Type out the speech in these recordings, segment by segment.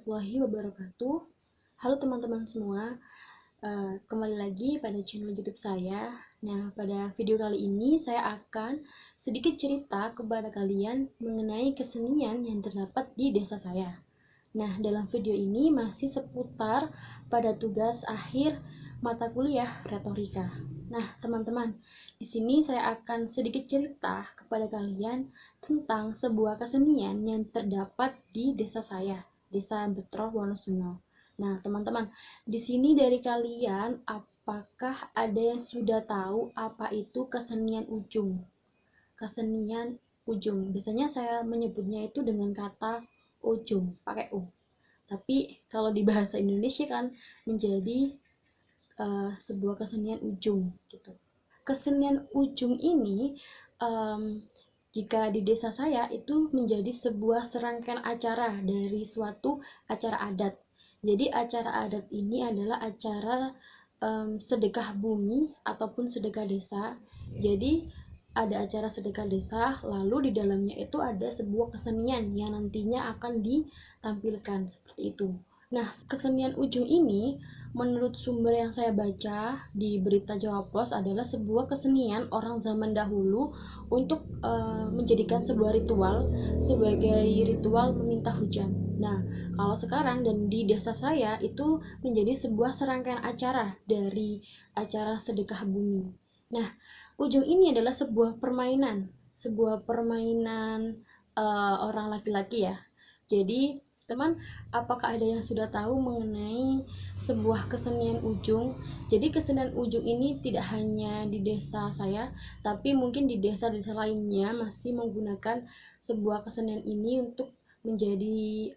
warahmatullahi wabarakatuh. Halo teman-teman semua, kembali lagi pada channel YouTube saya. Nah, pada video kali ini saya akan sedikit cerita kepada kalian mengenai kesenian yang terdapat di desa saya. Nah, dalam video ini masih seputar pada tugas akhir mata kuliah retorika. Nah, teman-teman, di sini saya akan sedikit cerita kepada kalian tentang sebuah kesenian yang terdapat di desa saya, Desa Betroh Wonosobo. Nah, teman-teman, di sini dari kalian apakah ada yang sudah tahu apa itu kesenian ujung? Kesenian ujung. Biasanya saya menyebutnya itu dengan kata ujung, pakai u. Tapi kalau di bahasa Indonesia kan menjadi sebuah kesenian ujung gitu. Kesenian ujung ini jika di desa saya itu menjadi sebuah serangkaian acara dari suatu acara adat. Jadi acara adat ini adalah acara sedekah bumi ataupun sedekah desa. Jadi ada acara sedekah desa, lalu di dalamnya itu ada sebuah kesenian yang nantinya akan ditampilkan seperti itu. Nah, kesenian ujung ini menurut sumber yang saya baca di berita Jawa Pos adalah sebuah kesenian orang zaman dahulu untuk menjadikan sebuah ritual sebagai ritual meminta hujan. Nah, kalau sekarang dan di desa saya itu menjadi sebuah serangkaian acara dari acara sedekah bumi. Nah, ujung ini adalah sebuah permainan orang laki-laki ya. Jadi teman, apakah ada yang sudah tahu mengenai sebuah kesenian ujung? Jadi kesenian ujung ini tidak hanya di desa saya, tapi mungkin di desa-desa lainnya masih menggunakan sebuah kesenian ini untuk menjadi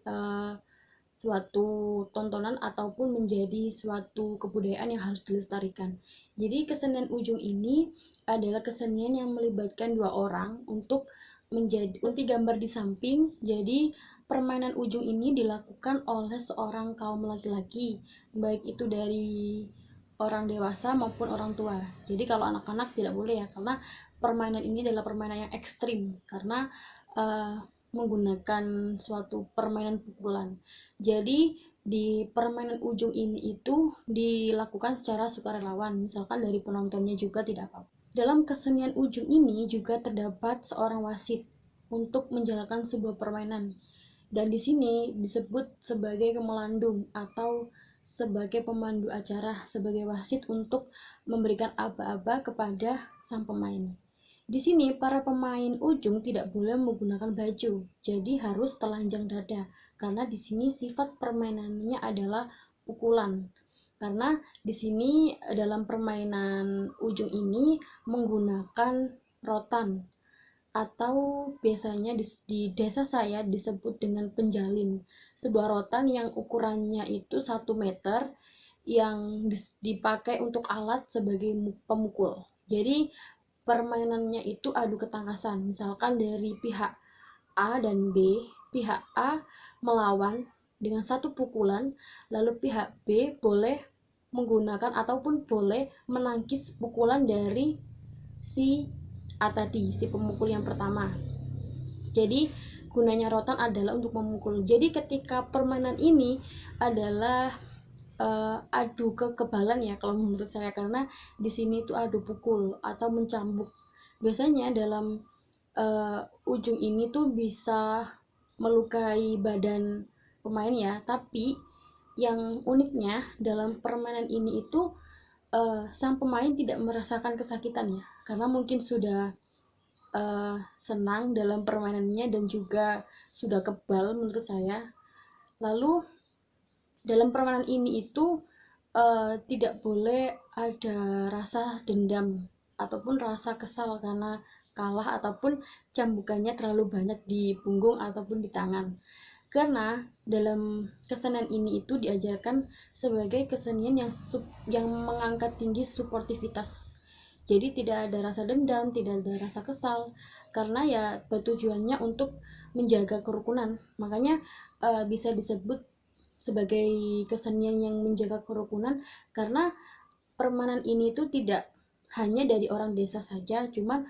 suatu tontonan ataupun menjadi suatu kebudayaan yang harus dilestarikan. Jadi kesenian ujung ini adalah kesenian yang melibatkan dua orang untuk gambar di samping. Jadi permainan ujung ini dilakukan oleh seorang kaum laki-laki, baik itu dari orang dewasa maupun orang tua. Jadi kalau anak-anak tidak boleh ya, karena permainan ini adalah permainan yang ekstrim, karena menggunakan suatu permainan pukulan. Jadi di permainan ujung ini itu dilakukan secara sukarelawan, misalkan dari penontonnya juga tidak apa-apa. Dalam kesenian ujung ini juga terdapat seorang wasit untuk menjalankan sebuah permainan. Dan di sini disebut sebagai kemelandung atau sebagai pemandu acara, sebagai wasit untuk memberikan aba-aba kepada sang pemain. Di sini para pemain ujung tidak boleh menggunakan baju, jadi harus telanjang dada. Karena di sini sifat permainannya adalah pukulan. Karena di sini dalam permainan ujung ini menggunakan rotan atau biasanya di desa saya disebut dengan penjalin, sebuah rotan yang ukurannya itu 1 meter yang dipakai untuk alat sebagai pemukul. Jadi permainannya itu adu ketangkasan, misalkan dari pihak A dan B. Pihak A melawan dengan 1 pukulan, lalu pihak B boleh menggunakan ataupun boleh menangkis pukulan dari si A tadi, si pemukul yang pertama. Jadi gunanya rotan adalah untuk memukul. Jadi ketika permainan ini adalah adu kekebalan ya kalau menurut saya, karena di sini itu adu pukul atau mencambuk. Biasanya dalam ujung ini tuh bisa melukai badan pemain ya, tapi yang uniknya dalam permainan ini itu sang pemain tidak merasakan kesakitan ya, karena mungkin sudah senang dalam permainannya dan juga sudah kebal menurut saya. Lalu dalam permainan ini itu tidak boleh ada rasa dendam ataupun rasa kesal karena kalah ataupun cambukannya terlalu banyak di punggung ataupun di tangan. Karena dalam kesenian ini itu diajarkan sebagai kesenian yang mengangkat tinggi suportivitas. Jadi tidak ada rasa dendam, tidak ada rasa kesal, karena ya tujuannya untuk menjaga kerukunan. Makanya bisa disebut sebagai kesenian yang menjaga kerukunan, karena permainan ini tuh tidak hanya dari orang desa saja, cuman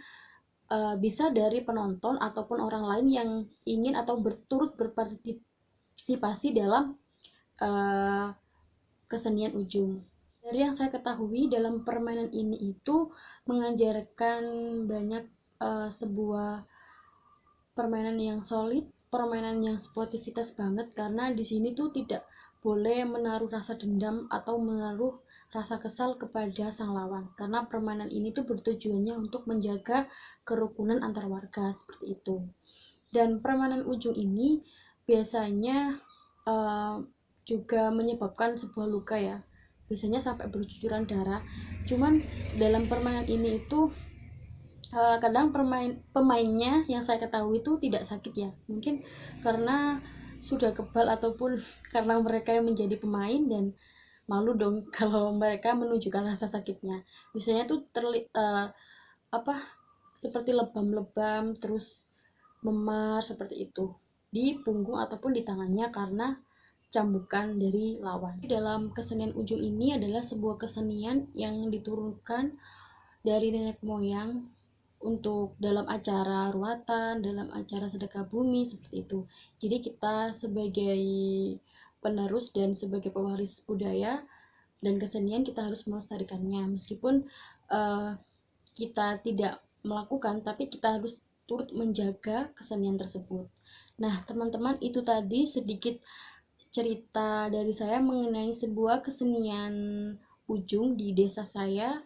bisa dari penonton ataupun orang lain yang ingin atau turut berpartisipasi dalam uh, kesenian ujung. Dari yang saya ketahui, dalam permainan ini itu mengajarkan banyak sebuah permainan yang solid, permainan yang sportivitas banget, karena di sini tuh tidak boleh menaruh rasa dendam atau menaruh rasa kesal kepada sang lawan, karena permainan ini tuh bertujuannya untuk menjaga kerukunan antar warga seperti itu. Dan permainan ujung ini biasanya juga menyebabkan sebuah luka ya, biasanya sampai bercucuran darah. Cuman dalam permainan ini itu kadang pemainnya yang saya ketahui itu tidak sakit ya, mungkin karena sudah kebal ataupun karena mereka yang menjadi pemain dan malu dong kalau mereka menunjukkan rasa sakitnya. Biasanya tuh seperti lebam-lebam, terus memar seperti itu di punggung ataupun di tangannya karena cambukan dari lawan. Dalam kesenian ujung ini adalah sebuah kesenian yang diturunkan dari nenek moyang untuk dalam acara ruatan, dalam acara sedekah bumi seperti itu. Jadi kita sebagai penerus dan sebagai pewaris budaya dan kesenian, kita harus melestarikannya meskipun kita tidak melakukan, tapi kita harus turut menjaga kesenian tersebut. Nah, teman-teman, itu tadi sedikit cerita dari saya mengenai sebuah kesenian ujung di desa saya.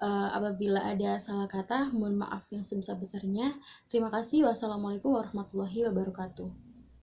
Apabila ada salah kata, mohon maaf yang sebesar-besarnya. Terima kasih. Wassalamualaikum warahmatullahi wabarakatuh.